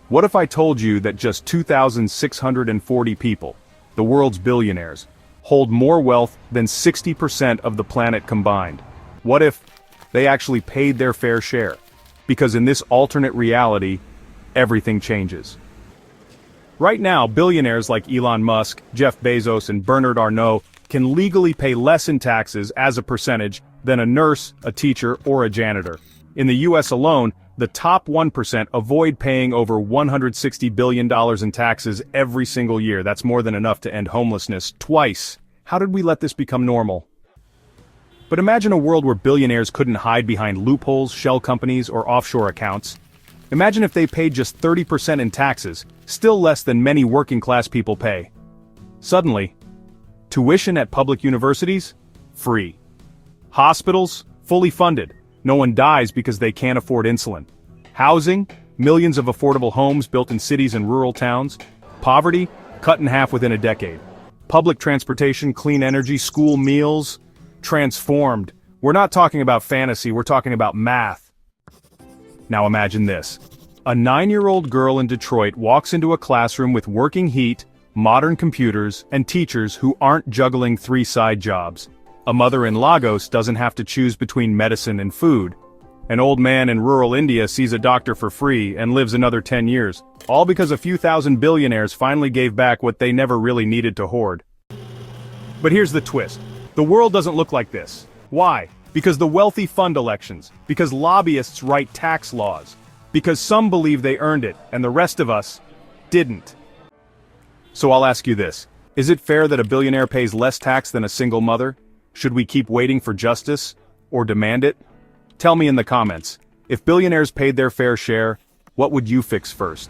What if I told you that just 2,640 people, the world's billionaires, hold more wealth than 60% of the planet combined? What if they actually paid their fair share? Because in this alternate reality, everything changes. Right now, billionaires like Elon Musk, Jeff Bezos, and Bernard Arnault can legally pay less in taxes as a percentage than a nurse, a teacher, or a janitor. In the US alone, the top 1% avoid paying over $160 billion in taxes every single year. That's more than enough to end homelessness twice. How did we let this become normal? But imagine a world where billionaires couldn't hide behind loopholes, shell companies, or offshore accounts. Imagine if they paid just 30% in taxes, still less than many working-class people pay. Suddenly, tuition at public universities? Free. Hospitals? Fully funded. No one dies because they can't afford insulin. Housing? Millions of affordable homes built in cities and rural towns. Poverty? Cut in half within a decade. Public transportation, clean energy, school meals? Transformed. We're not talking about fantasy, we're talking about math. Now imagine this. A 9-year-old girl in Detroit walks into a classroom with working heat, modern computers, and teachers who aren't juggling 3 side jobs. A mother in Lagos doesn't have to choose between medicine and food. An old man in rural India sees a doctor for free and lives another 10 years, all because a few thousand billionaires finally gave back what they never really needed to hoard. But here's the twist. The world doesn't look like this. Why? Because the wealthy fund elections, because lobbyists write tax laws, because some believe they earned it and the rest of us didn't. So I'll ask you this. Is it fair that a billionaire pays less tax than a single mother? Should we keep waiting for justice, or demand it? Tell me in the comments. If billionaires paid their fair share, what would you fix first?